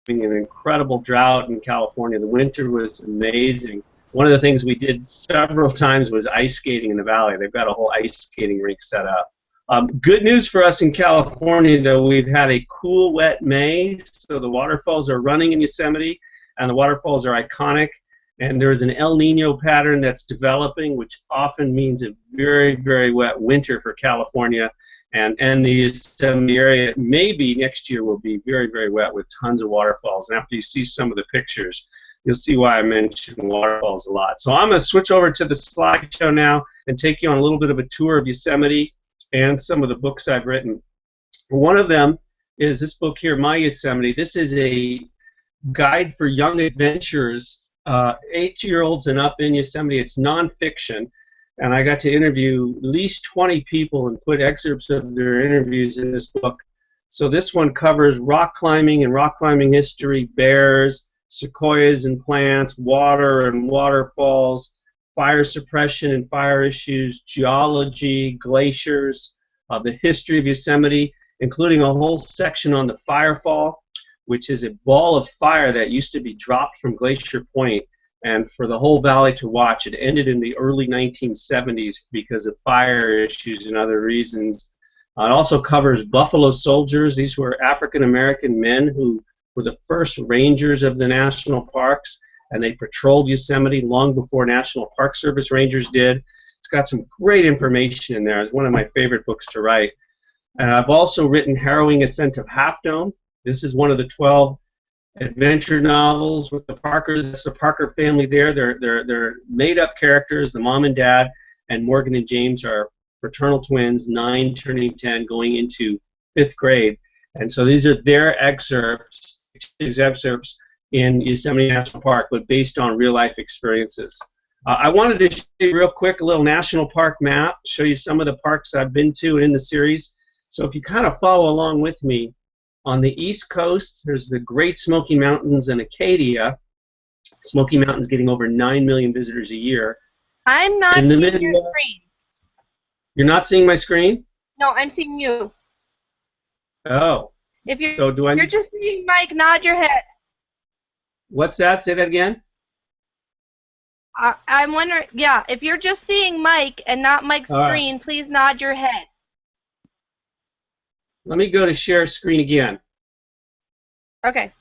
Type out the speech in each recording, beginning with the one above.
an incredible drought in California. The winter was amazing. One of the things we did several times was ice skating in the valley. They've got a whole ice skating rink set up. Good news for us in California, though, we've had a cool, wet May, so the waterfalls are running in Yosemite, and the waterfalls are iconic. And there's an El Nino pattern that's developing, which often means a very, very wet winter for California. And the Yosemite area, maybe next year, will be very, very wet with tons of waterfalls. And after you see some of the pictures, you'll see why I mention waterfalls a lot. So I'm going to switch over to the slideshow now and take you on a little bit of a tour of Yosemite and some of the books I've written. One of them is this book here, My Yosemite. This is a guide for young adventurers, 8-year-olds and up in Yosemite. It's nonfiction, and I got to interview at least 20 people and put excerpts of their interviews in this book. So this one covers rock climbing and rock climbing history, bears, sequoias and plants, water and waterfalls, fire suppression and fire issues, geology, glaciers, the history of Yosemite, including a whole section on the firefall, which is a ball of fire that used to be dropped from Glacier Point, and for the whole valley to watch. It ended in the early 1970s because of fire issues and other reasons. It also covers buffalo soldiers. These were African-American men who were the first rangers of the national parks, and they patrolled Yosemite long before National Park Service rangers did. It's got some great information in there. It's one of my favorite books to write. And I've also written Harrowing Ascent of Half Dome. This is one of the 12 adventure novels with the Parkers. It's the Parker family there. They're made-up characters. The mom and dad and Morgan and James are fraternal twins, 9 turning 10, going into 5th grade. And so these are their excerpts in Yosemite National Park, but based on real-life experiences. I wanted to show you real quick a little national park map, show you some of the parks I've been to in the series. So if you kind of follow along with me, on the East Coast, there's the Great Smoky Mountains and Acadia. Smoky Mountains getting over 9 million visitors a year. I'm not seeing your screen. You're not seeing my screen? No, I'm seeing you. Oh. If you're, so do I you're just seeing Mike, nod your head. What's that? Say that again? I'm wondering, yeah, if you're just seeing Mike and not Mike's screen, please nod your head. Let me go to share screen again. Okay.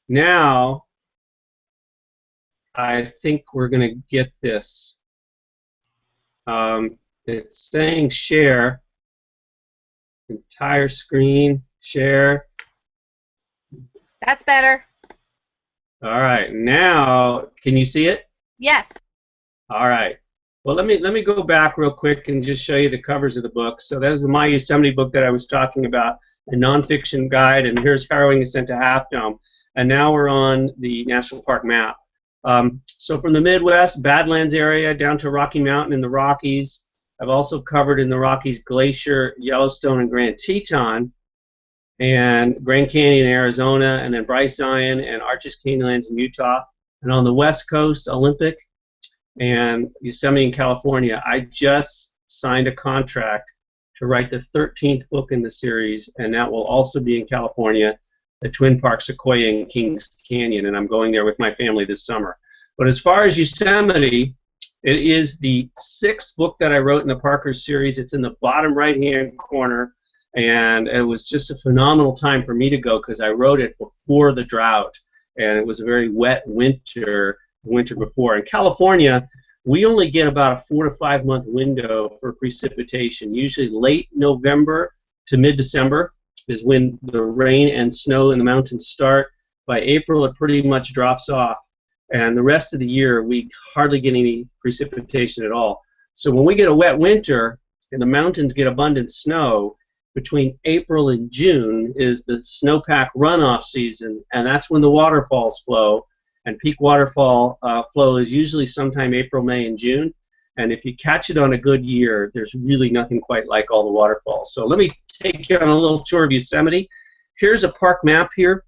Now, I think we're going to get this. It's saying share. Entire screen, share. That's better. All right. Now, can you see it? Yes. All right. Well, let me go back real quick and just show you the covers of the book. So that is the My Yosemite book that I was talking about, a nonfiction guide, and here's Harrowing Ascent to Half Dome. And now we're on the national park map. So from the Midwest, Badlands area, down to Rocky Mountain in the Rockies. I've also covered in the Rockies Glacier, Yellowstone, and Grand Teton, and Grand Canyon in Arizona, and then Bryce Zion and Arches Canyonlands in Utah. And on the West Coast, Olympic and Yosemite in California. I just signed a contract to write the 13th book in the series, and that will also be in California, the Twin Park Sequoia and Kings Canyon, and I'm going there with my family this summer. But as far as Yosemite, it is the 6th book that I wrote in the Parker series. It's in the bottom right-hand corner, and it was just a phenomenal time for me to go because I wrote it before the drought, and it was a very wet winter before. In California, we only get about a 4 to 5 month window for precipitation. Usually late November to mid-December is when the rain and snow in the mountains start. By April, it pretty much drops off. And the rest of the year, we hardly get any precipitation at all. So when we get a wet winter and the mountains get abundant snow, between April and June is the snowpack runoff season, and that's when the waterfalls flow. And peak waterfall flow is usually sometime April, May, and June. And if you catch it on a good year, there's really nothing quite like all the waterfalls. So let me take you on a little tour of Yosemite. Here's a park map here.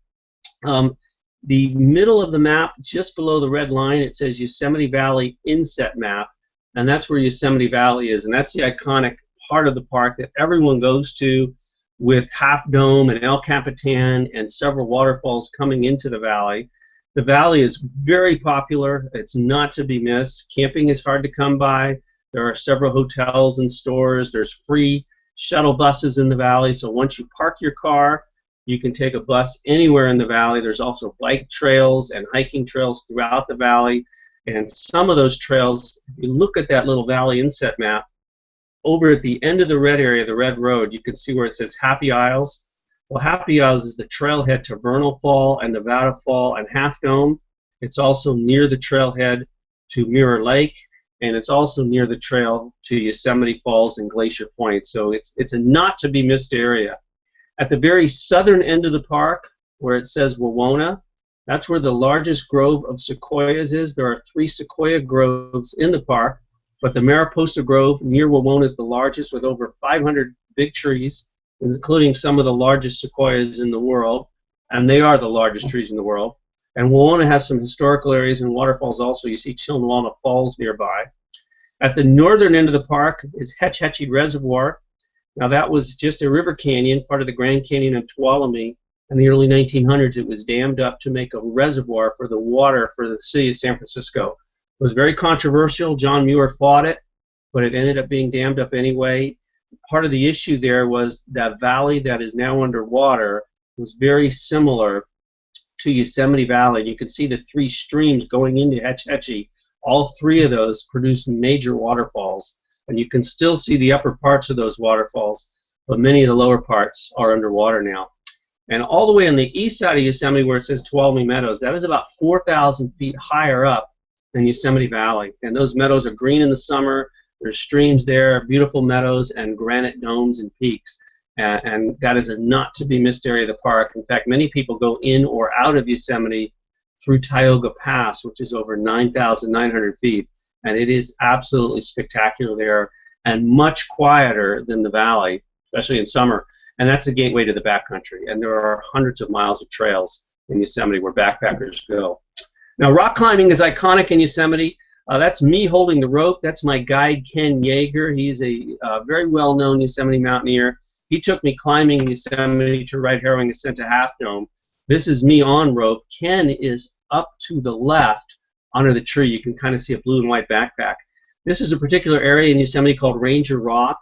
The middle of the map, just below the red line, it says Yosemite Valley Inset Map. And that's where Yosemite Valley is. And that's the iconic part of the park that everyone goes to. with Half Dome and El Capitan and several waterfalls coming into the valley. The valley is very popular. It's not to be missed. Camping is hard to come by. There are several hotels and stores. There's free shuttle buses in the valley, so once you park your car, you can take a bus anywhere in the valley. There's also bike trails and hiking trails throughout the valley, and some of those trails, if you look at that little valley inset map, over at the end of the red area, the red road, you can see where it says Happy Isles. Well, Happy Isles is the trailhead to Vernal Fall and Nevada Fall and Half Dome. It's also near the trailhead to Mirror Lake, and it's also near the trail to Yosemite Falls and Glacier Point. So it's a not-to-be-missed area. At the very southern end of the park, where it says Wawona, that's where the largest grove of sequoias is. There are 3 sequoia groves in the park, but the Mariposa Grove near Wawona is the largest, with over 500 big trees, including some of the largest sequoias in the world, and they are the largest trees in the world. And Wawona has some historical areas and waterfalls also. You see Chilnawalna Falls nearby. At the northern end of the park is Hetch Hetchy Reservoir. Now that was just a river canyon, part of the Grand Canyon of Tuolumne. In the early 1900s, it was dammed up to make a reservoir for the water for the city of San Francisco. It was very controversial. John Muir fought it, but it ended up being dammed up anyway. Part of the issue there was that valley that is now underwater was very similar to Yosemite Valley. You can see the 3 streams going into Hetch Hetchy. All 3 of those produce major waterfalls, and you can still see the upper parts of those waterfalls, but many of the lower parts are underwater now. And all the way on the east side of Yosemite, where it says Tuolumne Meadows, that is about 4,000 feet higher up than Yosemite Valley. And those meadows are green in the summer. There's streams there, beautiful meadows, and granite domes and peaks. And that is a not-to-be-missed area of the park. In fact, many people go in or out of Yosemite through Tioga Pass, which is over 9,900 feet. And it is absolutely spectacular there and much quieter than the valley, especially in summer. And that's a gateway to the backcountry. And there are hundreds of miles of trails in Yosemite where backpackers go. Now, rock climbing is iconic in Yosemite. That's me holding the rope. That's my guide, Ken Yeager. He's a very well-known Yosemite mountaineer. He took me climbing Yosemite to ride Harrowing Ascent to Half Dome. This is me on rope. Ken is up to the left under the tree. You can kind of see a blue and white backpack. This is a particular area in Yosemite called Ranger Rock.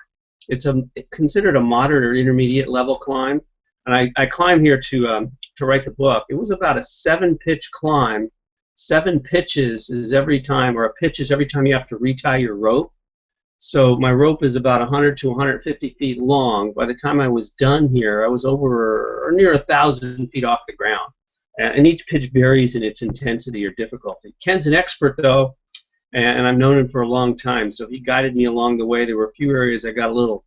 It's considered a moderate or intermediate level climb. And I climbed here to write the book. It was about a 7-pitch climb. 7 pitches is every time, or a pitch is every time you have to retie your rope. So my rope is about 100 to 150 feet long. By the time I was done here, I was over or near 1,000 feet off the ground. And each pitch varies in its intensity or difficulty. Ken's an expert, though, and I've known him for a long time, so he guided me along the way. There were a few areas I got a little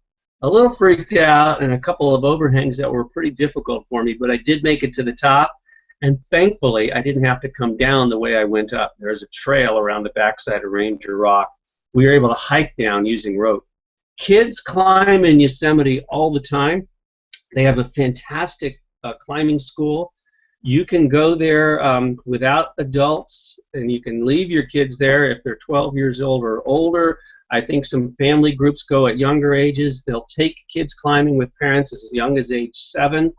freaked out, and a couple of overhangs that were pretty difficult for me, but I did make it to the top. And thankfully, I didn't have to come down the way I went up. There's a trail around the backside of Ranger Rock. We were able to hike down using rope. Kids climb in Yosemite all the time. They have a fantastic climbing school. You can go there without adults, and you can leave your kids there if they're 12 years old or older. I think some family groups go at younger ages. They'll take kids climbing with parents as young as age 7.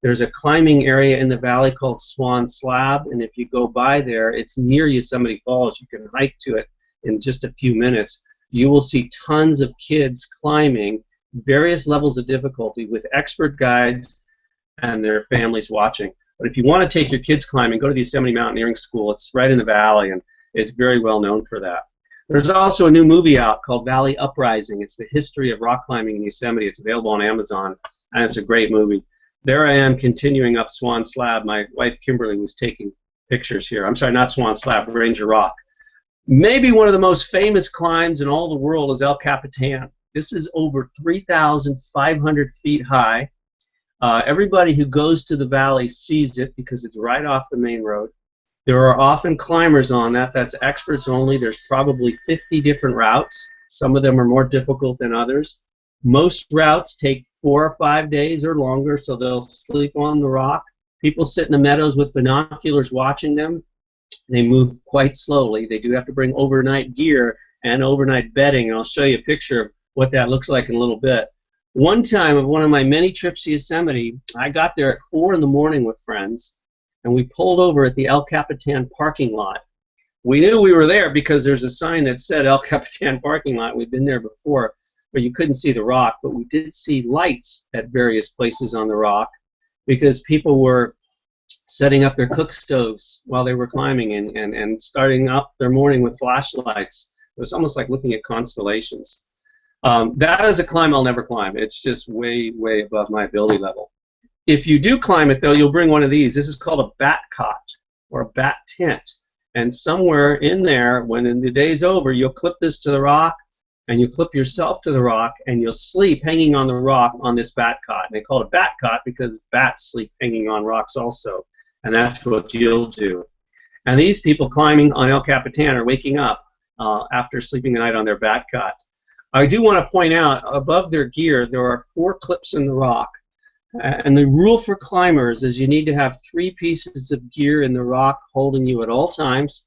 There's a climbing area in the valley called Swan Slab, and if you go by there, it's near Yosemite Falls. You can hike to it in just a few minutes. You will see tons of kids climbing, various levels of difficulty, with expert guides and their families watching. But if you want to take your kids climbing, go to the Yosemite Mountaineering School. It's right in the valley, and it's very well known for that. There's also a new movie out called Valley Uprising. It's the history of rock climbing in Yosemite. It's available on Amazon, and it's a great movie. There I am continuing up Swan Slab. My wife Kimberly was taking pictures here. I'm sorry, not Swan Slab, Ranger Rock. Maybe one of the most famous climbs in all the world is El Capitan. This is over 3,500 feet high. Everybody who goes to the valley sees it because it's right off the main road. There are often climbers on that. That's experts only. There's probably 50 different routes. Some of them are more difficult than others. Most routes take 4 or 5 days or longer, so they'll sleep on the rock. People sit in the meadows with binoculars watching them. They move quite slowly. They do have to bring overnight gear and overnight bedding, and I'll show you a picture of what that looks like in a little bit. One time, of one of my many trips to Yosemite, I got there at 4 in the morning with friends, and we pulled over at the El Capitan parking lot. We knew we were there because there's a sign that said El Capitan parking lot. We'd been there before, but you couldn't see the rock, but we did see lights at various places on the rock because people were setting up their cook stoves while they were climbing and starting up their morning with flashlights. It was almost like looking at constellations. That is a climb I'll never climb. It's just way, way above my ability level. If you do climb it, though, you'll bring one of these. This is called a bat cot or a bat tent. And somewhere in there, when the day's over, you'll clip this to the rock, and you clip yourself to the rock, and you'll sleep hanging on the rock on this bat cot. And they call it a bat cot because bats sleep hanging on rocks also. And that's what you'll do. And these people climbing on El Capitan are waking up after sleeping the night on their bat cot. I do want to point out, above their gear, there are 4 clips in the rock. And the rule for climbers is you need to have 3 pieces of gear in the rock holding you at all times.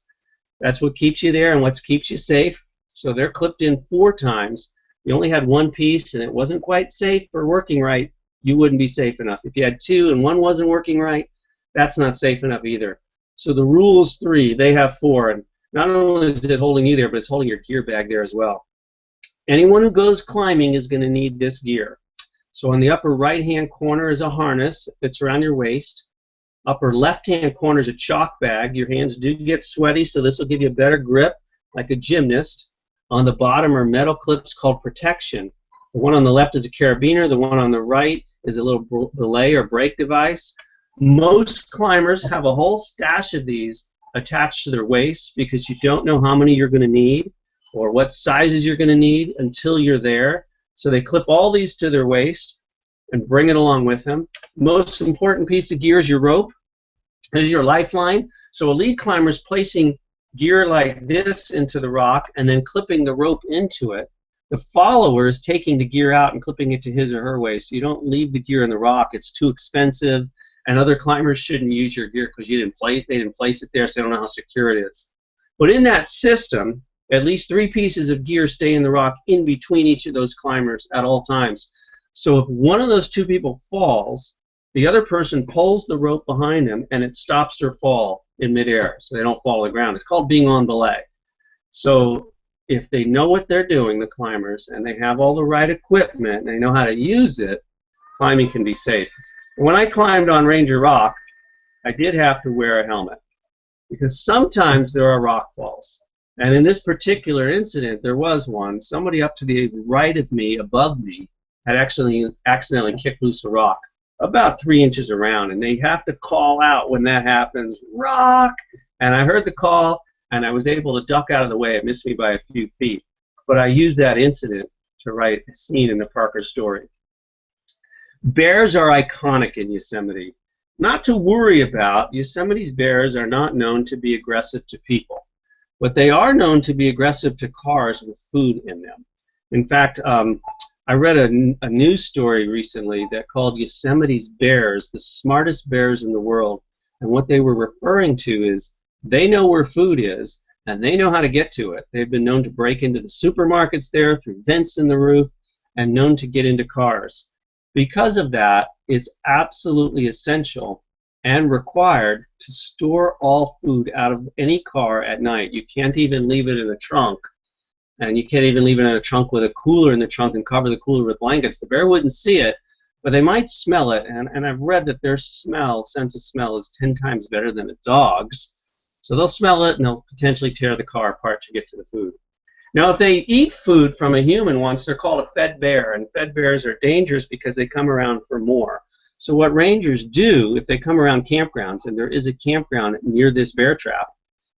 That's what keeps you there and what keeps you safe. So they're clipped in 4 times. You only had 1 piece and it wasn't quite safe for working right, you wouldn't be safe enough. If you had 2 and 1 wasn't working right, that's not safe enough either. So the rule is 3, they have 4. And not only is it holding you there, but it's holding your gear bag there as well. Anyone who goes climbing is going to need this gear. So in the upper right-hand corner is a harness. It fits around your waist. Upper left-hand corner is a chalk bag. Your hands do get sweaty, so this will give you a better grip, like a gymnast. On the bottom are metal clips called protection. The one on the left is a carabiner. The one on the right is a little belay or brake device. Most climbers have a whole stash of these attached to their waist because you don't know how many you're going to need or what sizes you're going to need until you're there. So they clip all these to their waist and bring it along with them. Most important piece of gear is your rope. This is your lifeline. So a lead climber is placing gear like this into the rock and then clipping the rope into it. The follower is taking the gear out and clipping it to his or her waist. So you don't leave the gear in the rock. It's too expensive, and other climbers shouldn't use your gear because they didn't place it there, so they don't know how secure it is. But in that system, at least 3 pieces of gear stay in the rock in between each of those climbers at all times. So if one of those 2 people falls, the other person pulls the rope behind them and it stops their fall in midair so they don't fall to the ground. It's called being on belay. So if they know what they're doing, the climbers, and they have all the right equipment and they know how to use it, climbing can be safe. When I climbed on Ranger Rock, I did have to wear a helmet because sometimes there are rock falls. And in this particular incident, there was one. Somebody up to the right of me, above me, had actually accidentally kicked loose a rock about 3 inches around, and they have to call out when that happens, rock! And I heard the call, and I was able to duck out of the way. It missed me by a few feet. But I used that incident to write a scene in the Parker story. Bears are iconic in Yosemite. Not to worry about, Yosemite's bears are not known to be aggressive to people. But they are known to be aggressive to cars with food in them. In fact, I read a news story recently that called Yosemite's bears the smartest bears in the world. And what they were referring to is they know where food is, and they know how to get to it. They've been known to break into the supermarkets there through vents in the roof and known to get into cars. Because of that, it's absolutely essential and required to store all food out of any car at night. You can't even leave it in the trunk, and you can't even leave it in a trunk with a cooler in the trunk and cover the cooler with blankets. The bear wouldn't see it, but they might smell it, and I've read that their sense of smell is 10 times better than a dog's. So they'll smell it, and they'll potentially tear the car apart to get to the food. Now, if they eat food from a human once, they're called a fed bear, and fed bears are dangerous because they come around for more. So what rangers do, if they come around campgrounds, and there is a campground near this bear trap,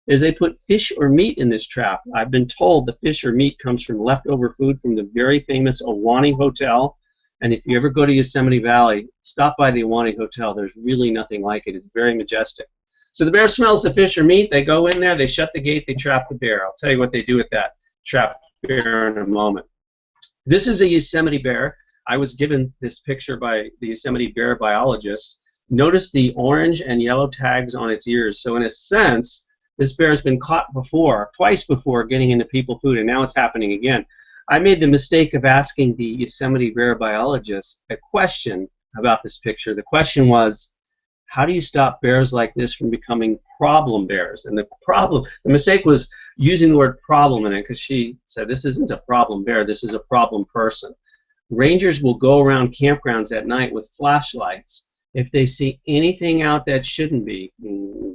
is they put fish or meat in this trap. I've been told the fish or meat comes from leftover food from the very famous Ahwahnee Hotel. And if you ever go to Yosemite Valley, stop by the Ahwahnee Hotel. There's really nothing like it. It's very majestic. So the bear smells the fish or meat. They go in there, they shut the gate, they trap the bear. I'll tell you what they do with that trapped bear in a moment. This is a Yosemite bear. I was given this picture by the Yosemite bear biologist. Notice the orange and yellow tags on its ears. So in a sense, this bear has been caught before, twice before, getting into people food, and now it's happening again. I made the mistake of asking the Yosemite bear biologist a question about this picture. The question was, how do you stop bears like this from becoming problem bears? And the mistake was using the word problem in it, because she said, this isn't a problem bear, this is a problem person. Rangers will go around campgrounds at night with flashlights. If they see anything out that shouldn't be,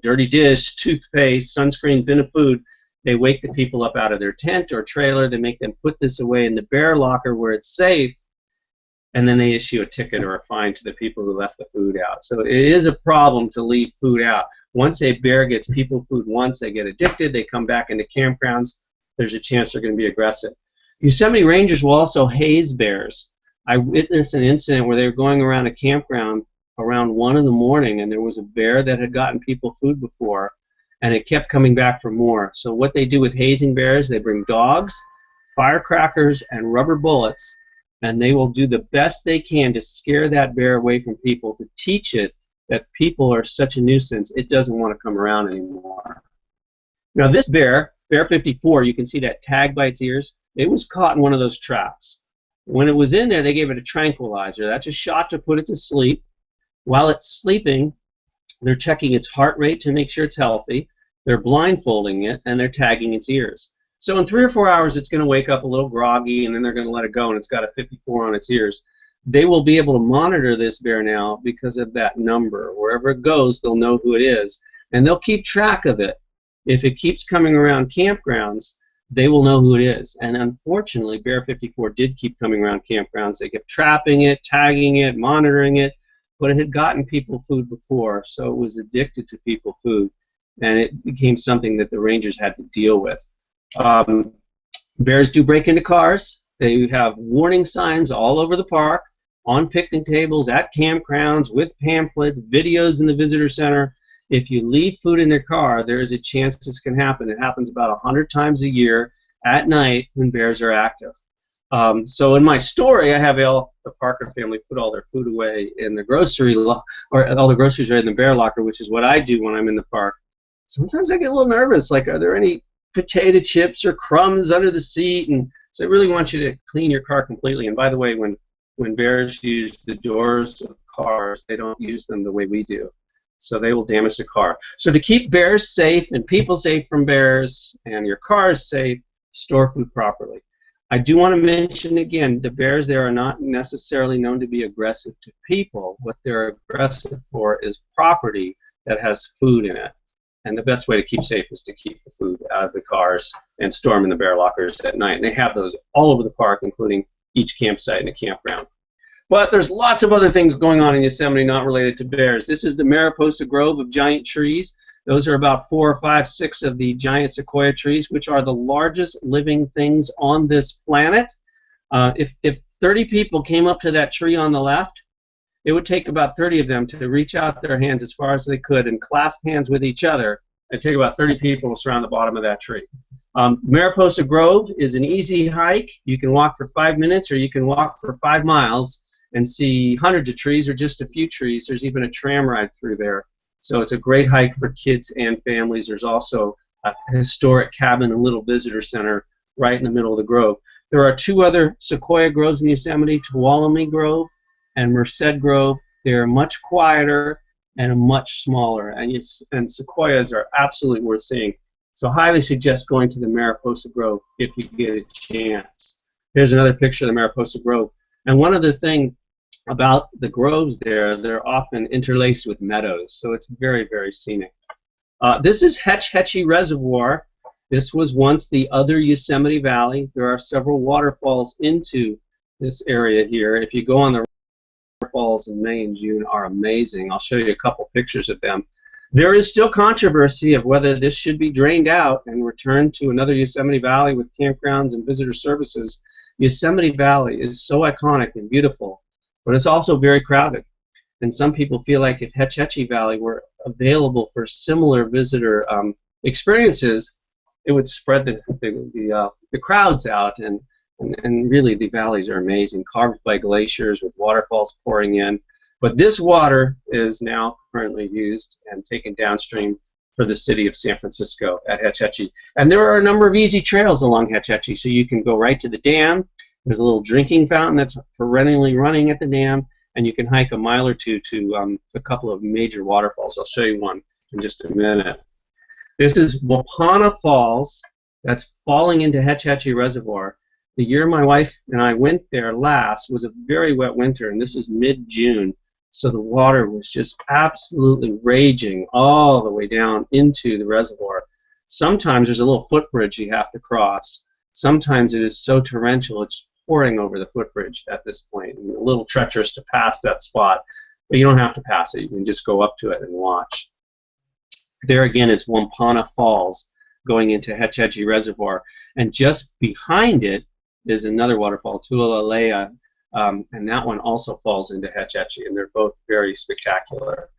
dirty dish, toothpaste, sunscreen, bin of food, they wake the people up out of their tent or trailer. They make them put this away in the bear locker where it's safe, and then they issue a ticket or a fine to the people who left the food out. So it is a problem to leave food out. Once a bear gets people food once, they get addicted, they come back into campgrounds, there's a chance they're going to be aggressive. Yosemite Rangers will also haze bears. I witnessed an incident where they were going around a campground around 1 in the morning, and there was a bear that had gotten people food before, and it kept coming back for more. So what they do with hazing bears, they bring dogs, firecrackers, and rubber bullets, and they will do the best they can to scare that bear away from people, to teach it that people are such a nuisance, it doesn't want to come around anymore. Now this bear, Bear 54, you can see that tag by its ears, it was caught in one of those traps. When it was in there, they gave it a tranquilizer. That's a shot to put it to sleep. While it's sleeping, they're checking its heart rate to make sure it's healthy, they're blindfolding it, and they're tagging its ears. So in 3 or 4 hours, it's going to wake up a little groggy, and then they're going to let it go, and it's got a 54 on its ears. They will be able to monitor this bear now because of that number. Wherever it goes, they'll know who it is, and they'll keep track of it. If it keeps coming around campgrounds, they will know who it is. And unfortunately, Bear 54 did keep coming around campgrounds. They kept trapping it, tagging it, monitoring it, but it had gotten people food before, so it was addicted to people food, and it became something that the rangers had to deal with. Bears do break into cars. They have warning signs all over the park, on picnic tables, at campgrounds, with pamphlets, videos in the visitor center. If you leave food in their car, there is a chance this can happen. It happens about 100 times a year at night when bears are active. So in my story, I have the Parker family put all their food away in the grocery or all the groceries are in the bear locker, which is what I do when I'm in the park. Sometimes I get a little nervous, like, are there any potato chips or crumbs under the seat? And so I really want you to clean your car completely. And by the way, when bears use the doors of cars, they don't use them the way we do. So they will damage the car. So to keep bears safe and people safe from bears and your cars safe, store food properly. I do want to mention again, the bears there are not necessarily known to be aggressive to people. What they're aggressive for is property that has food in it. And the best way to keep safe is to keep the food out of the cars and store them in the bear lockers at night. And they have those all over the park, including each campsite and a campground. But there's lots of other things going on in Yosemite not related to bears. This is the Mariposa Grove of giant trees. Those are about 4 or 5, 6 of the giant sequoia trees, which are the largest living things on this planet. If 30 people came up to that tree on the left, it would take about 30 of them to reach out their hands as far as they could and clasp hands with each other. It'd take about 30 people to surround the bottom of that tree. Mariposa Grove is an easy hike. You can walk for 5 minutes or you can walk for 5 miles and see hundreds of trees or just a few trees. There's even a tram ride through there. So it's a great hike for kids and families. There's also a historic cabin and little visitor center right in the middle of the grove. There are 2 other sequoia groves in Yosemite, Tuolumne Grove and Merced Grove. They're much quieter and much smaller, and sequoias are absolutely worth seeing. So highly suggest going to the Mariposa Grove if you get a chance. Here's another picture of the Mariposa Grove. And one other thing about the groves there, they're often interlaced with meadows, so it's very, very scenic. This is Hetch Hetchy Reservoir. This was once the other Yosemite Valley. There are several waterfalls into this area here. If you go on the waterfalls in May and June are amazing. I'll show you a couple pictures of them. There is still controversy of whether this should be drained out and returned to another Yosemite Valley with campgrounds and visitor services. Yosemite Valley is so iconic and beautiful, but it's also very crowded. And some people feel like if Hetch Hetchy Valley were available for similar visitor experiences, it would spread the crowds out, and really the valleys are amazing, carved by glaciers with waterfalls pouring in. But this water is now currently used and taken downstream for the city of San Francisco at Hetch Hetchy. And there are a number of easy trails along Hetch Hetchy, so you can go right to the dam. There's a little drinking fountain that's perennially running at the dam, and you can hike a mile or two to a couple of major waterfalls. I'll show you one in just a minute. This is Wapana Falls. That's falling into Hetch Hetchy Reservoir. The year my wife and I went there last was a very wet winter, and this is mid-June, so the water was just absolutely raging all the way down into the reservoir. Sometimes there's a little footbridge you have to cross. Sometimes it is so torrential it's pouring over the footbridge at this point, and a little treacherous to pass that spot, but you don't have to pass it. You can just go up to it and watch. There again is Wapana Falls going into Hetch Hetchy Reservoir, and just behind it is another waterfall, Tualalea, and that one also falls into Hetch Hetchy, and they're both very spectacular.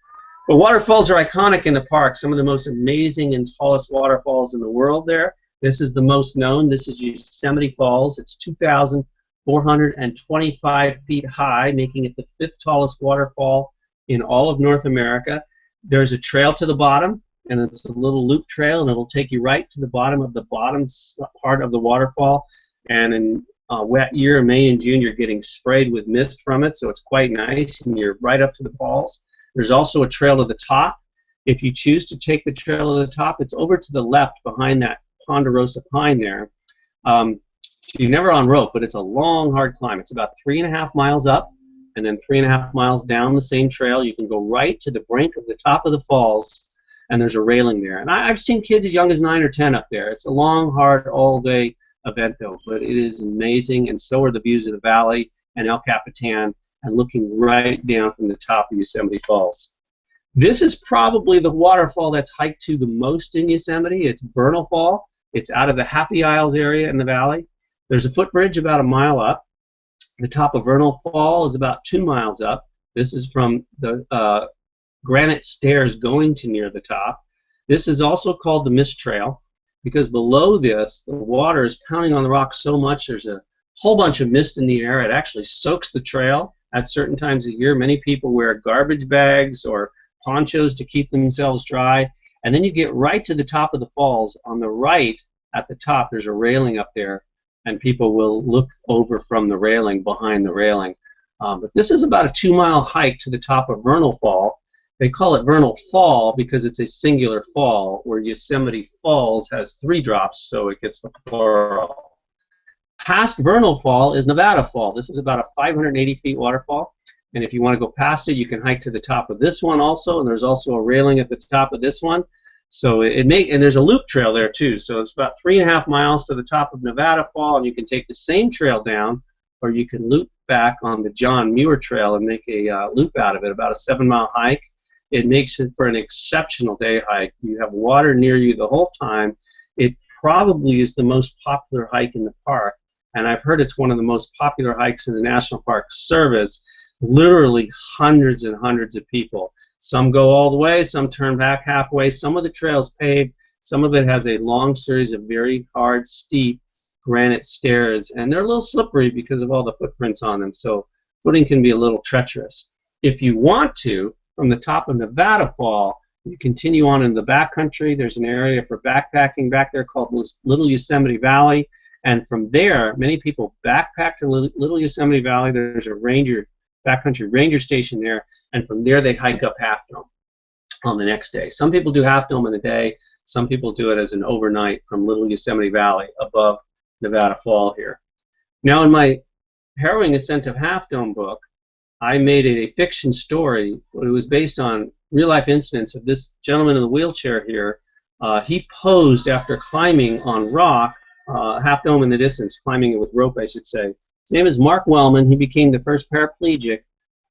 But waterfalls are iconic in the park. Some of the most amazing and tallest waterfalls in the world there. This is the most known. This is Yosemite Falls. It's 2,425 feet high, making it the 5th tallest waterfall in all of North America. There's a trail to the bottom, and it's a little loop trail, and it'll take you right to the bottom part of the waterfall. And in a wet year, May and June, you're getting sprayed with mist from it, so it's quite nice, and you're right up to the falls. There's also a trail to the top. If you choose to take the trail to the top, it's over to the left behind that ponderosa pine there. You're never on rope, but it's a long, hard climb. It's about 3.5 miles up, and then 3.5 miles down the same trail. You can go right to the brink of the top of the falls, and there's a railing there. And I've seen kids as young as 9 or 10 up there. It's a long, hard, all-day event, though, but it is amazing, and so are the views of the valley and El Capitan, and looking right down from the top of Yosemite Falls. This is probably the waterfall that's hiked to the most in Yosemite. It's Vernal Fall. It's out of the Happy Isles area in the valley. There's a footbridge about a mile up. The top of Vernal Fall is about 2 miles up. This is from the granite stairs going to near the top. This is also called the Mist Trail, because below this, the water is pounding on the rocks so much, there's a whole bunch of mist in the air. It actually soaks the trail at certain times of year. Many people wear garbage bags or ponchos to keep themselves dry. And then you get right to the top of the falls. On the right, at the top, there's a railing up there, and people will look over from the railing, behind the railing. But this is about a 2-mile hike to the top of Vernal Fall. They call it Vernal Fall because it's a singular fall, where Yosemite Falls has 3 drops, so it gets the plural. Past Vernal Fall is Nevada Fall. This is about a 580 feet waterfall, and if you want to go past it, you can hike to the top of this one also, and there's also a railing at the top of this one. So and there's a loop trail there too, so it's about 3.5 miles to the top of Nevada Fall, and you can take the same trail down, or you can loop back on the John Muir Trail and make a loop out of it, about a 7-mile hike. It makes it for an exceptional day hike. You have water near you the whole time. It probably is the most popular hike in the park, and I've heard it's one of the most popular hikes in the National Park Service. Literally hundreds and hundreds of people. Some go all the way, some turn back halfway. Some of the trails paved, some of it has a long series of very hard, steep granite stairs, and they're a little slippery because of all the footprints on them, so footing can be a little treacherous. If you want to, from the top of Nevada Fall, you continue on in the backcountry. There's an area for backpacking back there called Little Yosemite Valley, and from there, many people backpack to Little Yosemite Valley. There's a backcountry ranger station there, and from there they hike up Half Dome on the next day. Some people do Half Dome in a day. Some people do it as an overnight from Little Yosemite Valley above Nevada Fall here. Now, in my Harrowing Ascent of Half Dome book, I made it a fiction story, but it was based on real-life incidents of this gentleman in the wheelchair here. He posed after climbing on rock, Half Dome in the distance, climbing it with rope, I should say. His name is Mark Wellman. He became the first paraplegic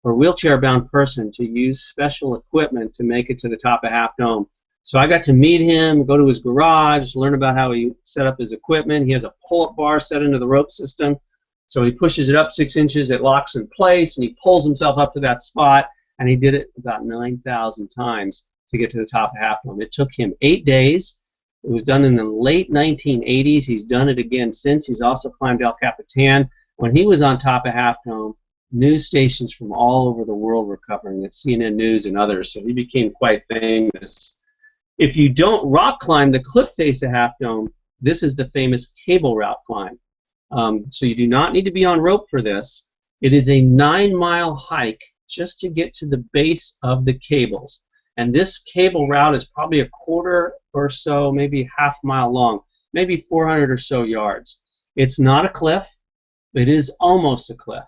or wheelchair-bound person to use special equipment to make it to the top of Half Dome. So I got to meet him, go to his garage, learn about how he set up his equipment. He has a pull-up bar set into the rope system. So he pushes it up 6 inches, it locks in place, and he pulls himself up to that spot, and he did it about 9,000 times to get to the top of Half Dome. It took him 8 days. It was done in the late 1980s. He's done it again since. He's also climbed El Capitan. When he was on top of Half Dome, news stations from all over the world were covering it, CNN News and others, so he became quite famous. If you don't rock climb the cliff face of Half Dome, this is the famous cable route climb. So you do not need to be on rope for this. It is a 9-mile hike just to get to the base of the cables. And this cable route is probably a quarter or so, maybe half mile long, maybe 400 or so yards. It's not a cliff. It is almost a cliff.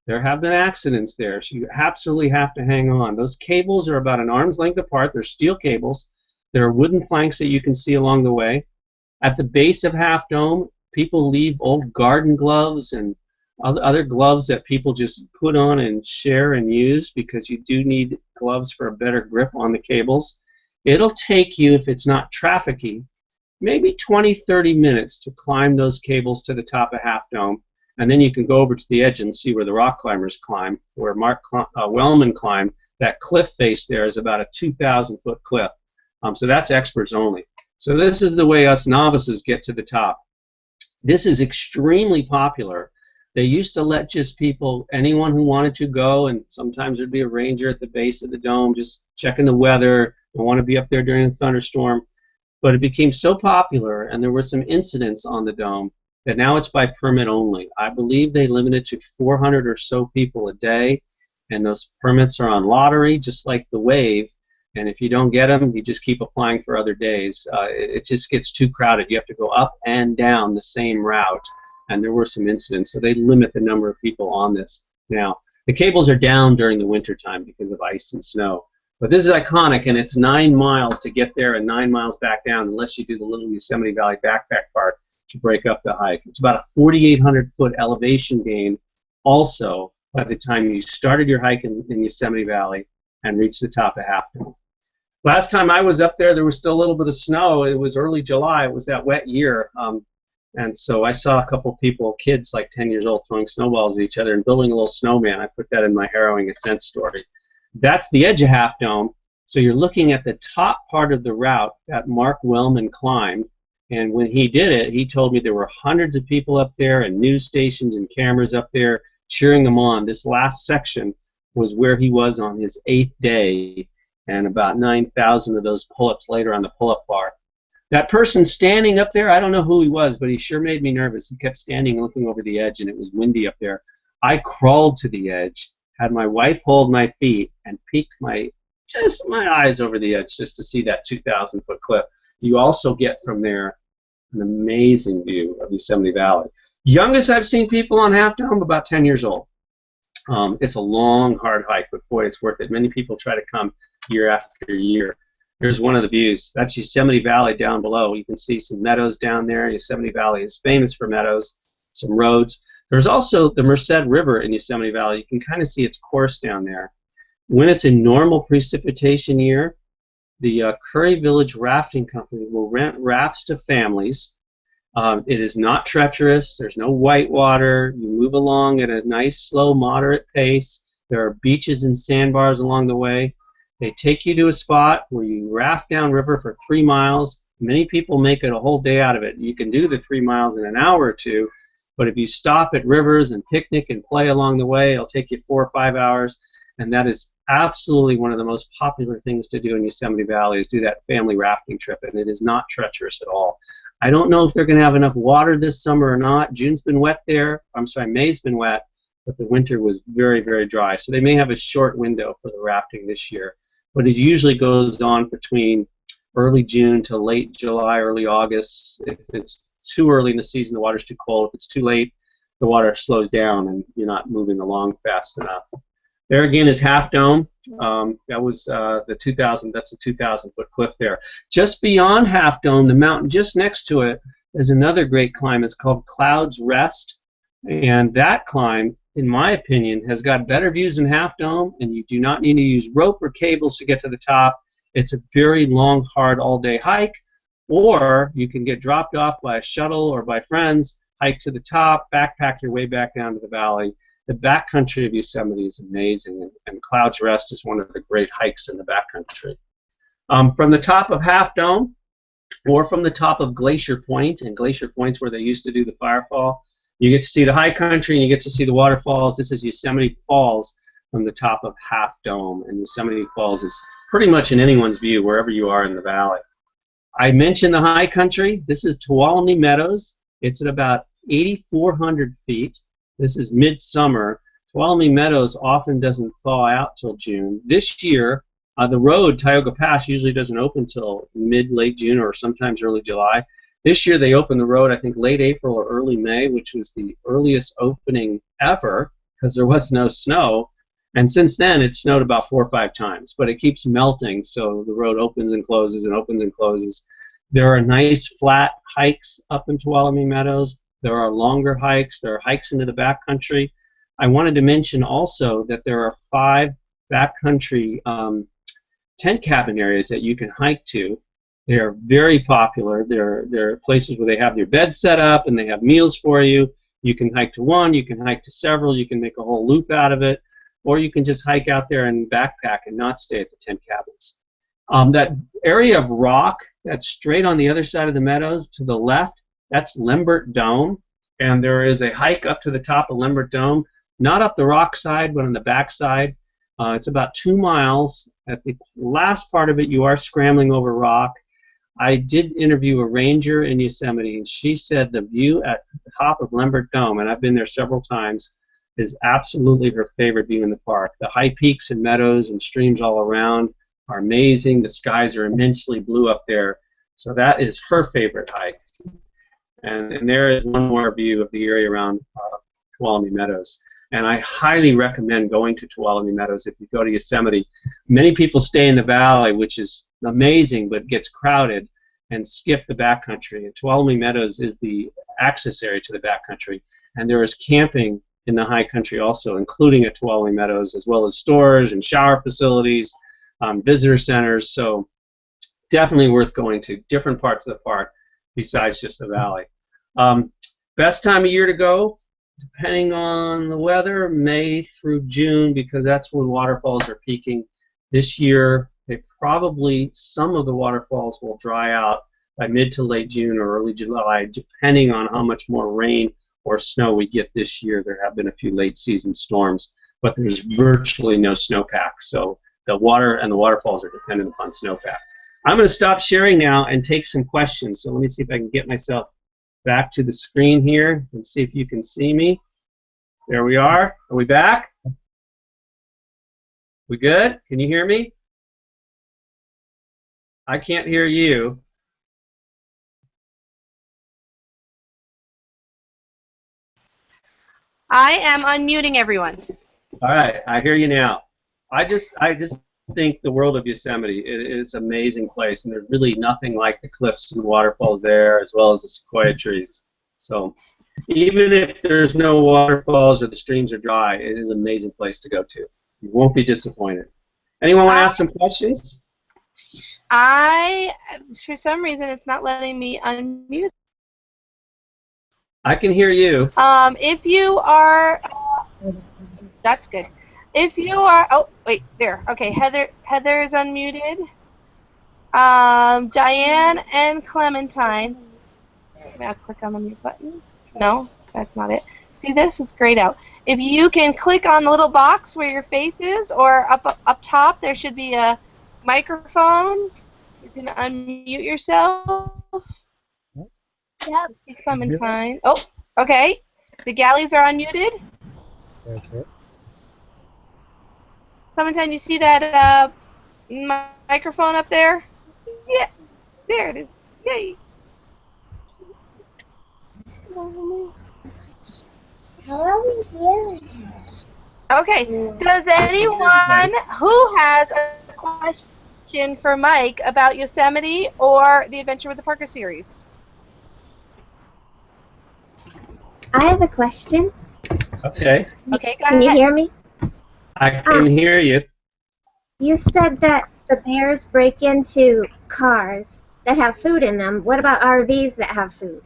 There have been accidents there, so you absolutely have to hang on. Those cables are about an arm's length apart. They're steel cables. There are wooden planks that you can see along the way. At the base of Half Dome, people leave old garden gloves and other gloves that people just put on and share and use, because you do need gloves for a better grip on the cables. It'll take you, if it's not trafficy, maybe 20-30 minutes to climb those cables to the top of Half Dome, and then you can go over to the edge and see where the rock climbers climb, where Mark Wellman climbed. That cliff face there is about a 2,000-foot cliff. So that's experts only. So this is the way us novices get to the top. This is extremely popular. They used to let just people, anyone who wanted to go, and sometimes there'd be a ranger at the base of the dome just checking the weather. They want to be up there during a thunderstorm. But it became so popular, and there were some incidents on the dome, that now it's by permit only. I believe they limit it to 400 or so people a day, and those permits are on lottery, just like the wave. And if you don't get them, you just keep applying for other days. It just gets too crowded. You have to go up and down the same route. And there were some incidents, so they limit the number of people on this now. The cables are down during the winter time because of ice and snow. But this is iconic, and it's 9 miles to get there and 9 miles back down, unless you do the little Yosemite Valley backpack part to break up the hike. It's about a 4,800-foot elevation gain also by the time you started your hike in Yosemite Valley and reached the top of Half Dome. Last time I was up there was still a little bit of snow. It was early July. It was that wet year. And so I saw a couple people, kids like 10 years old, throwing snowballs at each other and building a little snowman. I put that in my harrowing ascent story. That's the edge of Half Dome. So you're looking at the top part of the route that Mark Wellman climbed. And when he did it, he told me there were hundreds of people up there and news stations and cameras up there cheering him on. This last section was where he was on his 8th day, and about 9,000 of those pull-ups later on the pull-up bar. That person standing up there, I don't know who he was, but he sure made me nervous. He kept standing looking over the edge, and it was windy up there. I crawled to the edge, had my wife hold my feet, and peeked my eyes over the edge just to see that 2,000-foot cliff. You also get from there an amazing view of Yosemite Valley. Youngest I've seen people on Half Dome, about 10 years old. It's a long, hard hike, but boy, it's worth it. Many people try to come year after year. Here's one of the views. That's Yosemite Valley down below. You can see some meadows down there. Yosemite Valley is famous for meadows, some roads. There's also the Merced River in Yosemite Valley. You can kind of see its course down there. When it's a normal precipitation year, the Curry Village Rafting Company will rent rafts to families. It is not treacherous. There's no white water. You move along at a nice, slow, moderate pace. There are beaches and sandbars along the way. They take you to a spot where you raft downriver for 3 miles. Many people make it a whole day out of it. You can do the 3 miles in an hour or two, but if you stop at rivers and picnic and play along the way, it'll take you 4 or 5 hours, and that is absolutely one of the most popular things to do in Yosemite Valley, is do that family rafting trip, and it is not treacherous at all. I don't know if they're going to have enough water this summer or not. June's been wet there. I'm sorry, May's been wet, but the winter was very, very dry, so they may have a short window for the rafting this year. But it usually goes on between early June to late July, early August. If it's too early in the season, the water's too cold. If it's too late, the water slows down and you're not moving along fast enough. There again is Half Dome. That was the 2,000. That's a 2,000-foot cliff there. Just beyond Half Dome, the mountain just next to it, is another great climb. It's called Cloud's Rest, and that climb, in my opinion, has got better views than Half Dome, and you do not need to use rope or cables to get to the top. It's a very long, hard, all-day hike, or you can get dropped off by a shuttle or by friends, hike to the top, backpack your way back down to the valley. The backcountry of Yosemite is amazing, and Cloud's Rest is one of the great hikes in the backcountry. From the top of Half Dome, or from the top of Glacier Point, and Glacier Point's where they used to do the firefall, you get to see the high country and you get to see the waterfalls. This is Yosemite Falls from the top of Half Dome, and Yosemite Falls is pretty much in anyone's view wherever you are in the valley. I mentioned the high country. This is Tuolumne Meadows. It's at about 8,400 feet. This is midsummer. Tuolumne Meadows often doesn't thaw out till June. This year, the road, Tioga Pass, usually doesn't open till late June or sometimes early July. This year they opened the road, I think, late April or early May, which was the earliest opening ever because there was no snow. And since then, it's snowed about 4 or 5 times, but it keeps melting, so the road opens and closes and opens and closes. There are nice flat hikes up in Tuolumne Meadows. There are longer hikes. There are hikes into the backcountry. I wanted to mention also that there are 5 backcountry tent cabin areas that you can hike to. They are very popular. They're places where they have your bed set up and they have meals for you. You can hike to one, you can hike to several, you can make a whole loop out of it, or you can just hike out there and backpack and not stay at the tent cabins. That area of rock that's straight on the other side of the meadows to the left, that's Lambert Dome, and there is a hike up to the top of Lambert Dome, not up the rock side, but on the back side. It's about 2 miles. At the last part of it, you are scrambling over rock. I did interview a ranger in Yosemite, and she said the view at the top of Lambert Dome, and I've been there several times, is absolutely her favorite view in the park. The high peaks and meadows and streams all around are amazing. The skies are immensely blue up there. So that is her favorite hike. And there is one more view of the area around Tuolumne Meadows. And I highly recommend going to Tuolumne Meadows if you go to Yosemite. Many people stay in the valley, which is amazing, but gets crowded, and skip the backcountry. And Tuolumne Meadows is the access area to the backcountry. And there is camping in the high country also, including at Tuolumne Meadows, as well as stores and shower facilities, visitor centers. So definitely worth going to different parts of the park besides just the valley. Best time of year to go, depending on the weather, May through June, because that's when waterfalls are peaking. This year, some of the waterfalls will dry out by mid to late June or early July, depending on how much more rain or snow we get this year. There have been a few late season storms, but there's virtually no snowpack, so the water and the waterfalls are dependent upon snowpack. I'm going to stop sharing now and take some questions. So let me see if I can get myself back to the screen here and see if you can see me. There we are. Are we back? We good? Can you hear me? I can't hear you. I am unmuting everyone. All right, I hear you now. I just think the world of Yosemite. It's an amazing place, and there's really nothing like the cliffs and waterfalls there, as well as the sequoia trees. So even if there's no waterfalls or the streams are dry, it is an amazing place to go to. You won't be disappointed. Anyone want to ask some questions? For some reason, it's not letting me unmute. I can hear you. If you are, that's good. If you are, oh wait, there. Okay, Heather is unmuted. Diane and Clementine. I'll click on the mute button. No, that's not it. See this? It's grayed out. If you can click on the little box where your face is, or up top, there should be a microphone. You can unmute yourself. Yep. See Clementine. Oh, okay. The galleys are unmuted. Okay. Clementine, you see that microphone up there? Yeah, there it is. Yay. How are we hearing? Okay. Does anyone who has a question for Mike about Yosemite or the Adventure with the Parker series? I have a question. Okay. Okay, go Can you ahead. hear me? I can hear you. You said that the bears break into cars that have food in them. What about RVs that have food?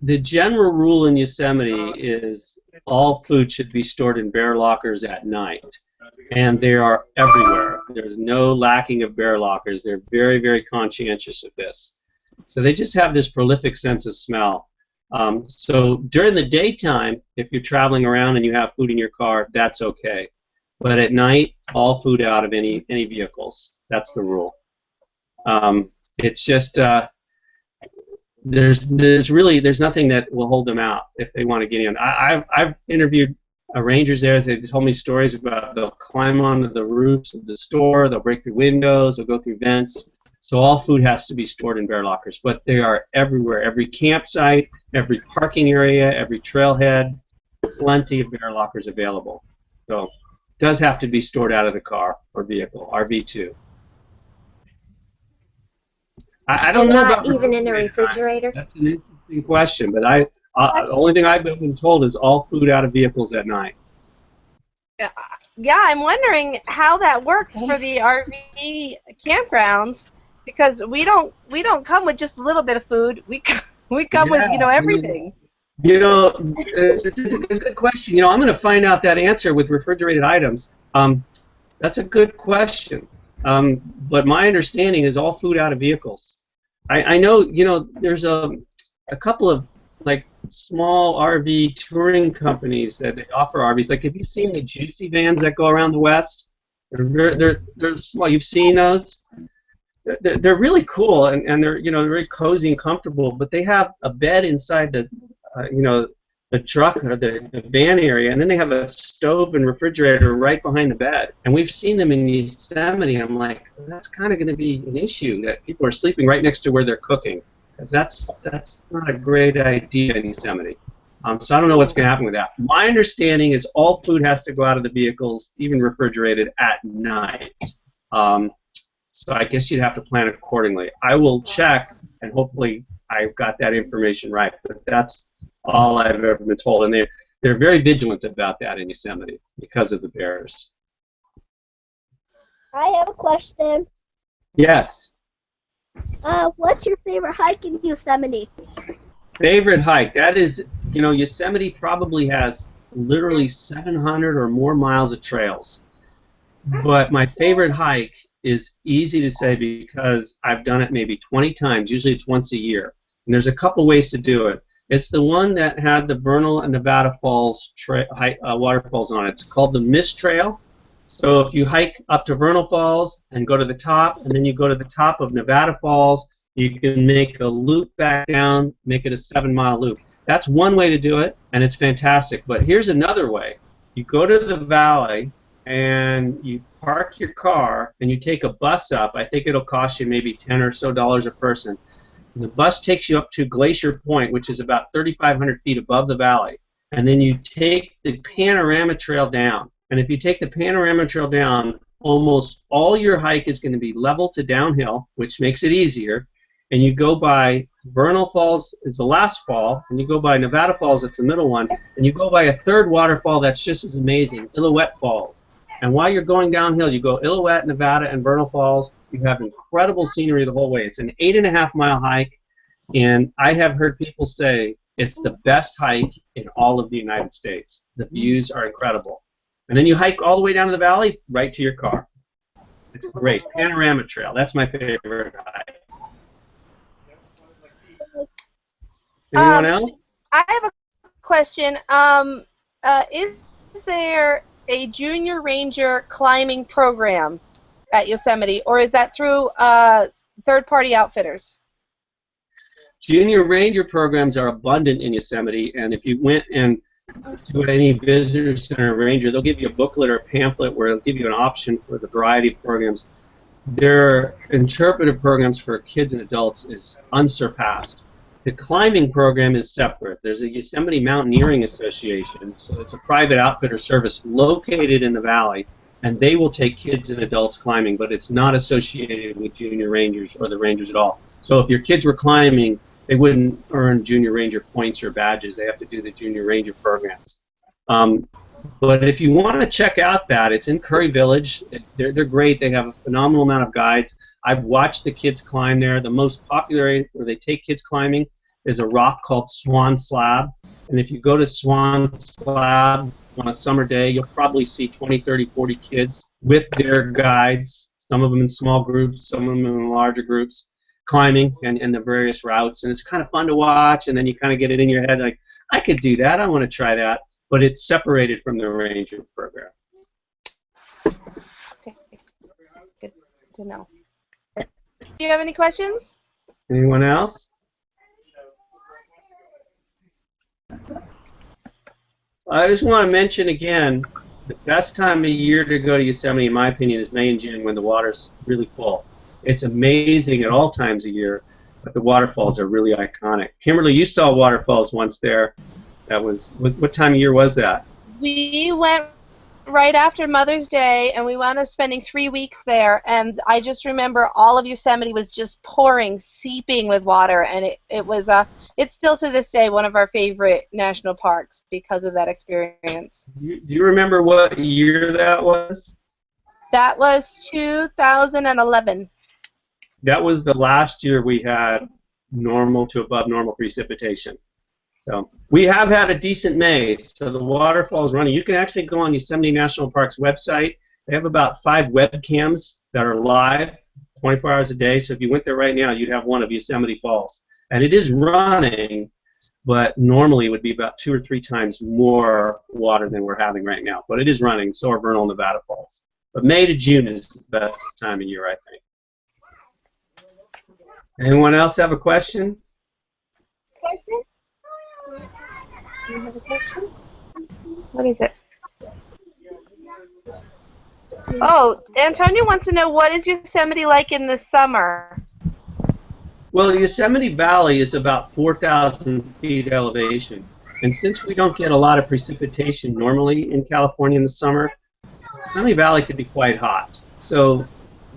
The general rule in Yosemite is all food should be stored in bear lockers at night, and they are everywhere. There's no lacking of bear lockers. They're very, very conscientious of this. So they just have this prolific sense of smell. So during the daytime, if you're traveling around and you have food in your car, that's okay. But at night, all food out of any vehicles. That's the rule. It's just there's nothing that will hold them out if they want to get in. I've interviewed rangers there. They told me stories about they'll climb onto the roofs of the store, they'll break through windows, they'll go through vents. So all food has to be stored in bear lockers, but they are everywhere. Every campsite, every parking area, every trailhead, plenty of bear lockers available. So it does have to be stored out of the car or vehicle, RV2. I don't know about even in a refrigerator. That's an interesting question, but the only thing I've been told is all food out of vehicles at night. Yeah, I'm wondering how that works for the RV campgrounds, because we don't come with just a little bit of food. We come with everything. It's a good question. I'm going to find out that answer with refrigerated items. That's a good question. But my understanding is all food out of vehicles. I know, there's a couple of like small RV touring companies that they offer RVs. Like, have you seen the Juicy vans that go around the West? They're small. You've seen those? They're really cool, and they're very cozy and comfortable. But they have a bed inside the the truck or the van area, and then they have a stove and refrigerator right behind the bed. And we've seen them in Yosemite. I'm like, that's kind of going to be an issue, that people are sleeping right next to where they're cooking, because that's not a great idea in Yosemite. So I don't know what's going to happen with that. My understanding is all food has to go out of the vehicles, even refrigerated, at night. So I guess you'd have to plan accordingly. I will check, and hopefully I've got that information right. But that's all I've ever been told, and they're very vigilant about that in Yosemite because of the bears. I have a question. Yes. What's your favorite hike in Yosemite? Favorite hike? That is, Yosemite probably has literally 700 or more miles of trails. But my favorite hike is easy to say because I've done it maybe 20 times. Usually it's once a year. And there's a couple ways to do it. It's the one that had the Vernal and Nevada Falls waterfalls on it. It's called the Mist Trail. So if you hike up to Vernal Falls and go to the top, and then you go to the top of Nevada Falls, you can make a loop back down, make it a 7-mile loop. That's one way to do it, and it's fantastic. But here's another way. You go to the valley, and you park your car, and you take a bus up. I think it'll cost you maybe $10 or so a person. And the bus takes you up to Glacier Point, which is about 3,500 feet above the valley. And then you take the Panorama Trail down. And if you take the Panorama Trail down, almost all your hike is going to be level to downhill, which makes it easier. And you go by Vernal Falls is the last fall, and you go by Nevada Falls, it's the middle one, and you go by a third waterfall that's just as amazing, Illilouette Falls. And while you're going downhill, you go Illilouette, Nevada, and Vernal Falls. You have incredible scenery the whole way. It's an 8.5-mile hike, and I have heard people say it's the best hike in all of the United States. The views are incredible. And then you hike all the way down to the valley, right to your car. It's great. Panorama Trail. That's my favorite hike. Anyone else? I have a question. Is there a junior ranger climbing program at Yosemite, or is that through third-party outfitters? Junior ranger programs are abundant in Yosemite, and if you went and to any visitor center ranger, they'll give you a booklet or a pamphlet where they'll give you an option for the variety of programs. Their interpretive programs for kids and adults is unsurpassed. The climbing program is separate. There's a Yosemite Mountaineering Association, so it's a private outfitter service located in the valley, and they will take kids and adults climbing, but it's not associated with junior rangers or the rangers at all. So if your kids were climbing, they wouldn't earn junior ranger points or badges. They have to do the junior ranger programs. But if you want to check out that, it's in Curry Village. They're great. They have a phenomenal amount of guides. I've watched the kids climb there. The most popular area where they take kids climbing is a rock called Swan Slab. And if you go to Swan Slab on a summer day, you'll probably see 20, 30, 40 kids with their guides, some of them in small groups, some of them in larger groups, climbing and the various routes. And it's kind of fun to watch, and then you kind of get it in your head like, I could do that. I want to try that. But it's separated from the ranger program. Okay, good to know. Do you have any questions? Anyone else? I just want to mention again, the best time of year to go to Yosemite, in my opinion, is May and June when the water's really full. It's amazing at all times of year, but the waterfalls are really iconic. Kimberly, you saw waterfalls once there. That was, what time of year was that? We went right after Mother's Day, and we wound up spending 3 weeks there, and I just remember all of Yosemite was just pouring, seeping with water, and it's still to this day one of our favorite national parks because of that experience. Do you remember what year that was? That was 2011. That was the last year we had normal to above normal precipitation. So we have had a decent May, so the waterfall's running. You can actually go on Yosemite National Park's website. They have about 5 webcams that are live 24 hours a day. So if you went there right now, you'd have one of Yosemite Falls. And it is running, but normally it would be about 2 or 3 times more water than we're having right now. But it is running, so are Vernal Nevada Falls. But May to June is the best time of year, I think. Anyone else have a question? Question? Do you have a question? What is it? Oh, Antonio wants to know, what is Yosemite like in the summer? Well, Yosemite Valley is about 4,000 feet elevation. And since we don't get a lot of precipitation normally in California in the summer, Yosemite Valley could be quite hot. So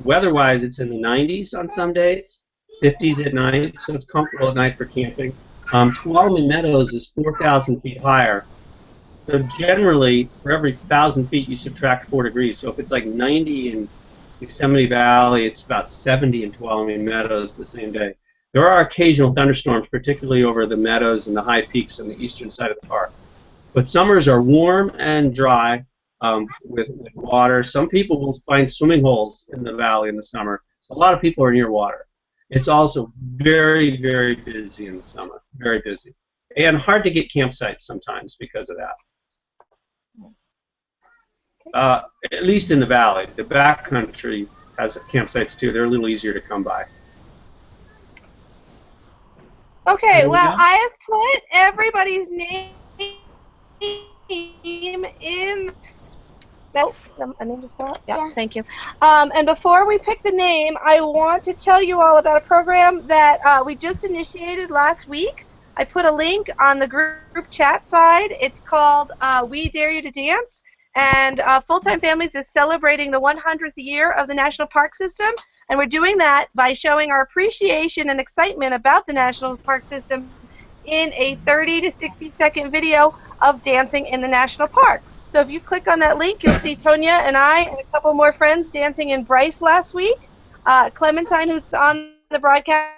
weather-wise, it's in the 90s on some days, 50s at night, so it's comfortable at night for camping. Tuolumne Meadows is 4,000 feet higher. So generally, for every 1,000 feet, you subtract 4 degrees. So if it's like 90 in Yosemite Valley, it's about 70 in Tuolumne Meadows the same day. There are occasional thunderstorms, particularly over the meadows and the high peaks on the eastern side of the park. But summers are warm and dry with water. Some people will find swimming holes in the valley in the summer. So a lot of people are near water. It's also very, very busy in the summer, very busy. And hard to get campsites sometimes because of that. At least in the valley. The backcountry has campsites too. They're a little easier to come by. Okay, well, I have put everybody's name in. No, a name just fell out? Yeah, yes. Thank you. And before we pick the name, I want to tell you all about a program that we just initiated last week. I put a link on the group chat side. It's called We Dare You to Dance. And Full-Time Families is celebrating the 100th year of the National Park System. And we're doing that by showing our appreciation and excitement about the National Park System in a 30 to 60-second video of dancing in the national parks. So if you click on that link, you'll see Tonya and I and a couple more friends dancing in Bryce last week. Clementine, who's on the broadcast,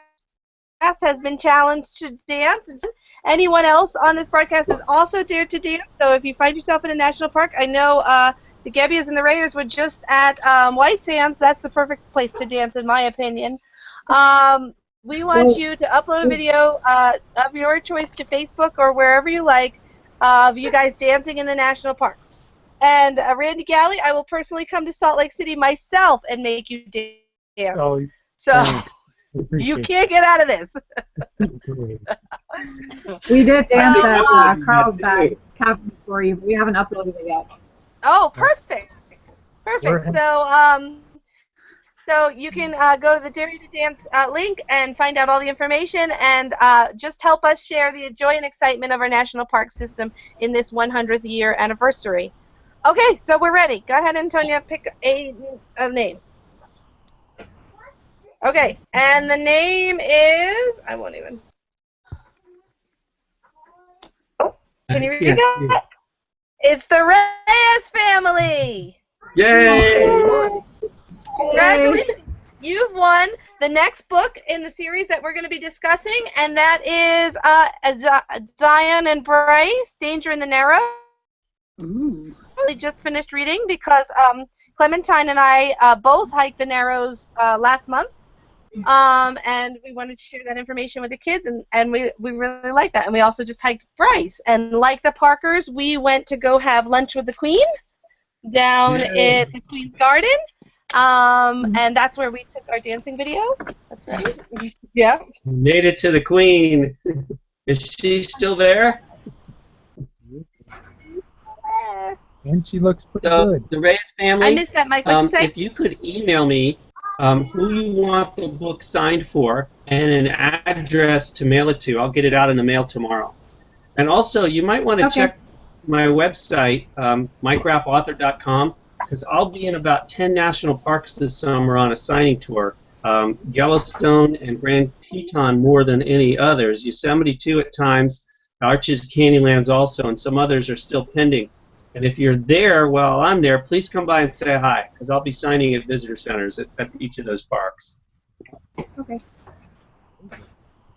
has been challenged to dance. Anyone else on this broadcast has also dared to dance. So if you find yourself in a national park, I know the Gebbias and the Rayers were just at White Sands. That's the perfect place to dance, in my opinion. We want you to upload a video of your choice to Facebook or wherever you like of you guys dancing in the national parks. And Randy Galley, I will personally come to Salt Lake City myself and make you dance. Oh, so you can't get out of this. We did dance at Carlsbad Cabin for you, but we haven't uploaded it yet. Oh, perfect. Perfect. So you can go to the Dare You to Dance link and find out all the information and just help us share the joy and excitement of our national park system in this 100th year anniversary. Okay, so we're ready. Go ahead, Antonia, pick a name. Okay, and the name is, I won't even. Oh, can you read that? It's the Reyes family. Yay! Congratulations. You've won the next book in the series that we're going to be discussing, and that is Zion and Bryce, Danger in the Narrow. Ooh. We just finished reading because Clementine and I both hiked the Narrows last month, and we wanted to share that information with the kids, and we really like that. And we also just hiked Bryce. And like the Parkers, we went to go have lunch with the Queen. down Yay. at the Queen's Garden. And that's where we took our dancing video. That's right. Yeah. Made it to the Queen. Is she still there? And she looks pretty So, good. the Reyes family, I missed that, Mike. What'd you say? if you could email me who you want the book signed for and an address to mail it to, I'll get it out in the mail tomorrow. And also, you might want to Okay. check my website, MikeGrafAuthor.com, because I'll be in about 10 national parks this summer on a signing tour. Yellowstone and Grand Teton more than any others. Yosemite too at times. Arches, Canyonlands also, and some others are still pending. And if you're there while I'm there, please come by and say hi, because I'll be signing at visitor centers at each of those parks. Okay.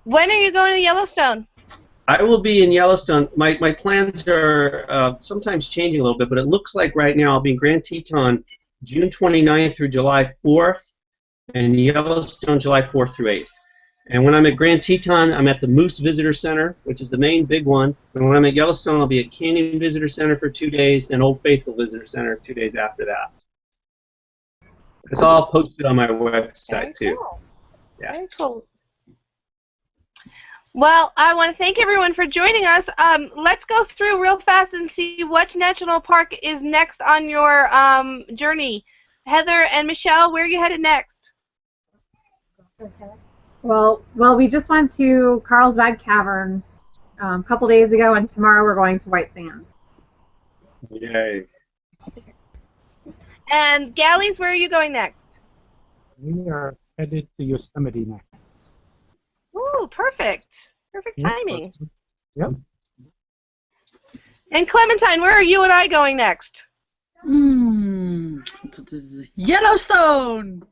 When are you going to Yellowstone? I will be in Yellowstone. My plans are sometimes changing a little bit, but it looks like right now I'll be in Grand Teton June 29th through July 4th, and Yellowstone July 4th through 8th. And when I'm at Grand Teton, I'm at the Moose Visitor Center, which is the main big one. And when I'm at Yellowstone, I'll be at Canyon Visitor Center for 2 days and Old Faithful Visitor Center 2 days after that. It's all posted on my website, too. Cool. Yeah. Very cool. Well, I want to thank everyone for joining us. Let's go through real fast and see which national park is next on your journey. Heather and Michelle, where are you headed next? Well, we just went to Carlsbad Caverns a couple days ago, and tomorrow we're going to White Sands. Yay. And Galleys, where are you going next? We are headed to Yosemite next. Ooh, perfect. Perfect timing. Yep. And Clementine, where are you and I going next? Yellowstone!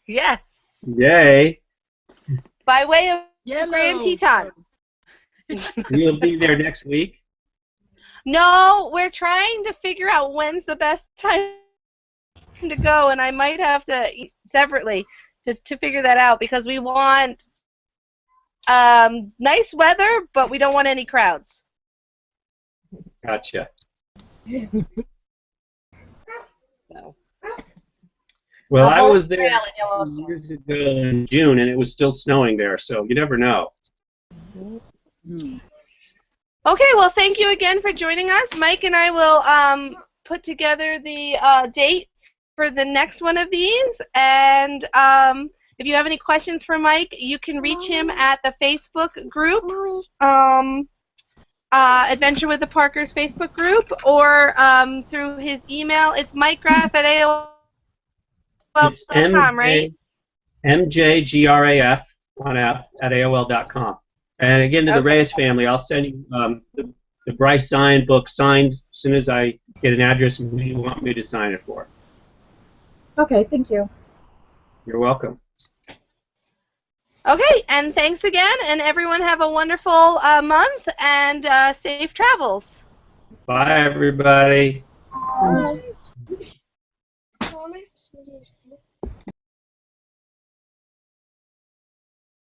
Yes. Yay. By way of Grand Teton. You'll be there next week? No, we're trying to figure out when's the best time to go, and I might have to separately to figure that out because we want nice weather, but we don't want any crowds. Gotcha. So. Well, The I whole was there trail in Yellowstone. years ago in June, and it was still snowing there, so you never know. Okay, well, thank you again for joining us. Mike and I will put together the date for the next one of these, and if you have any questions for Mike, you can reach him at the Facebook group, Adventure with the Parkers Facebook group, or through his email. It's Mike Graf at AOL.com, right? MJGRAF on F at AOL.com. And again, to the Reyes family, I'll send you the Bryce Zion book signed as soon as I get an address and who you want me to sign it for. Okay, thank you. You're welcome. Okay, and thanks again, and everyone have a wonderful month and safe travels. Bye, everybody. Bye.